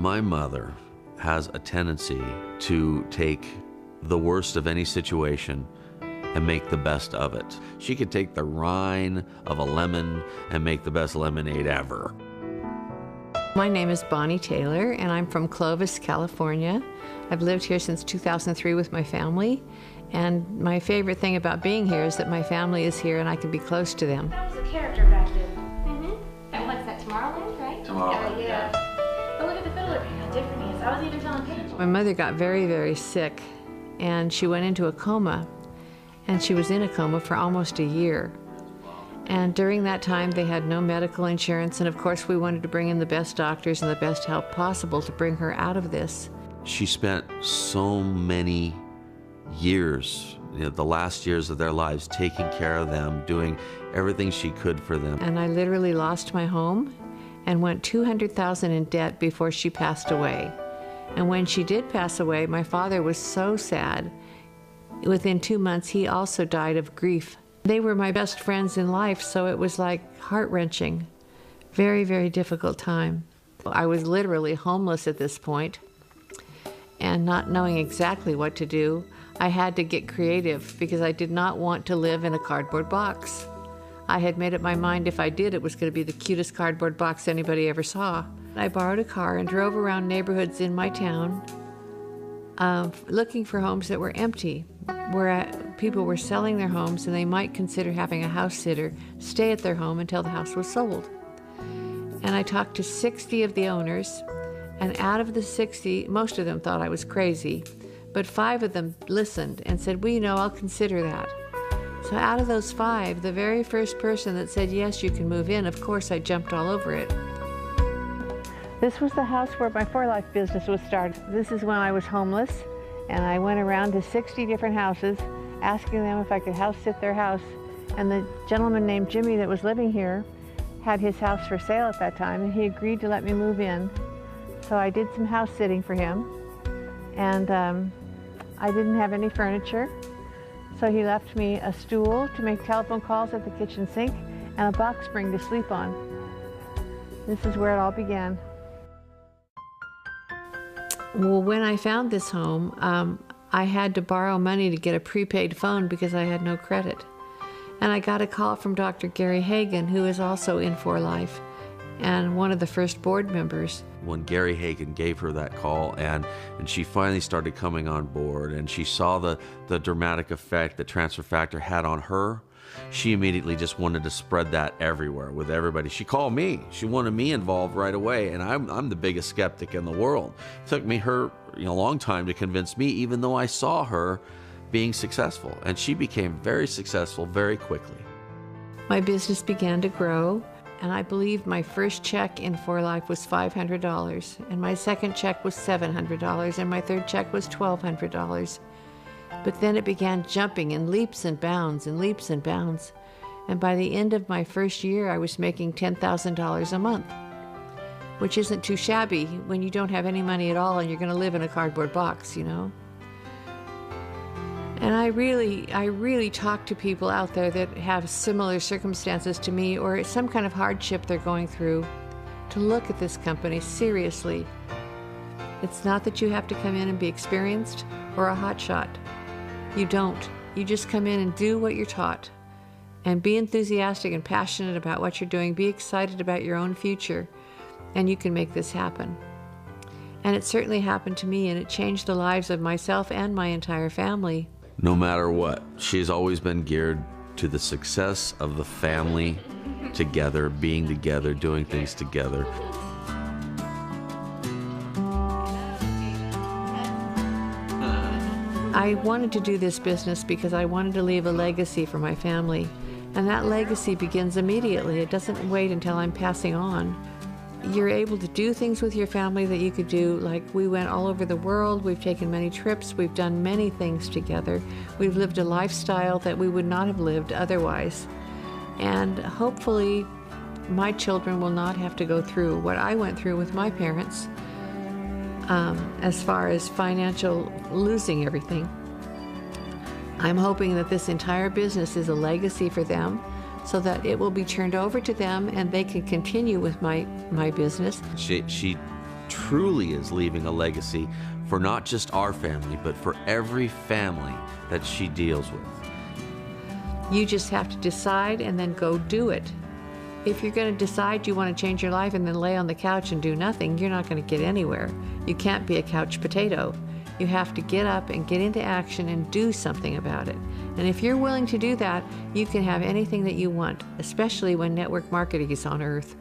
My mother has a tendency to take the worst of any situation and make the best of it. She could take the rind of a lemon and make the best lemonade ever. My name is Bonnie Taylor, and I'm from Clovis, California. I've lived here since 2003 with my family, and my favorite thing about being here is that my family is here and I can be close to them. That was a character back then. And what's that, Tomorrowland, right? Tomorrowland, yeah. But look at the fiddler, how different he is. I was even telling Paige. My mother got very, very sick, and she went into a coma, and she was in a coma for almost a year. And during that time, they had no medical insurance, and of course we wanted to bring in the best doctors and the best help possible to bring her out of this. She spent so many years, the last years of their lives, taking care of them, doing everything she could for them. And I literally lost my home and went $200,000 in debt before she passed away. And when she did pass away, my father was so sad. Within 2 months, he also died of grief. They were my best friends in life, so it was like heart-wrenching. Very, very difficult time. I was literally homeless at this point, and not knowing exactly what to do, I had to get creative because I did not want to live in a cardboard box. I had made up my mind if I did, it was going to be the cutest cardboard box anybody ever saw. I borrowed a car and drove around neighborhoods in my town looking for homes that were empty, where people were selling their homes and they might consider having a house sitter stay at their home until the house was sold. And I talked to 60 of the owners, and out of the 60, most of them thought I was crazy, but 5 of them listened and said, well, I'll consider that. So out of those 5, the very first person that said, yes, you can move in, of course I jumped all over it. This was the house where my For Life business was started. This is when I was homeless, and I went around to 60 different houses asking them if I could house sit their house. And the gentleman named Jimmy that was living here had his house for sale at that time, and he agreed to let me move in. So I did some house sitting for him, and I didn't have any furniture. So he left me a stool to make telephone calls at the kitchen sink and a box spring to sleep on. This is where it all began. Well, when I found this home, I had to borrow money to get a prepaid phone because I had no credit. And I got a call from Dr. Gary Hagan, who is also in For Life and one of the first board members. When Gary Hagan gave her that call and she finally started coming on board and she saw the dramatic effect that transfer factor had on her, she immediately just wanted to spread that everywhere with everybody. She called me. She wanted me involved right away, and I'm the biggest skeptic in the world. It took me a long time to convince me, even though I saw her being successful, and she became very successful very quickly. My business began to grow, and I believe my first check in For Life was $500, and my second check was $700, and my third check was $1,200. But then it began jumping in leaps and bounds and leaps and bounds. And by the end of my first year, I was making $10,000 a month, which isn't too shabby when you don't have any money at all and you're going to live in a cardboard box, And I really talk to people out there that have similar circumstances to me or some kind of hardship they're going through to look at this company seriously. It's not that you have to come in and be experienced or a hotshot. You don't. You just come in and do what you're taught and be enthusiastic and passionate about what you're doing. Be excited about your own future, and you can make this happen. And it certainly happened to me, and it changed the lives of myself and my entire family. No matter what, she's always been geared to the success of the family together, being together, doing things together. I wanted to do this business because I wanted to leave a legacy for my family, and that legacy begins immediately. It doesn't wait until I'm passing on. You're able to do things with your family that you could do, like we went all over the world, we've taken many trips, we've done many things together. We've lived a lifestyle that we would not have lived otherwise. And hopefully my children will not have to go through what I went through with my parents. As far as financial losing everything. I'm hoping that this entire business is a legacy for them so that it will be turned over to them and they can continue with my business. She truly is leaving a legacy for not just our family, but for every family that she deals with. You just have to decide and then go do it. If you're going to decide you want to change your life and then lay on the couch and do nothing, you're not going to get anywhere. You can't be a couch potato. You have to get up and get into action and do something about it. And if you're willing to do that, you can have anything that you want, especially when network marketing is on Earth.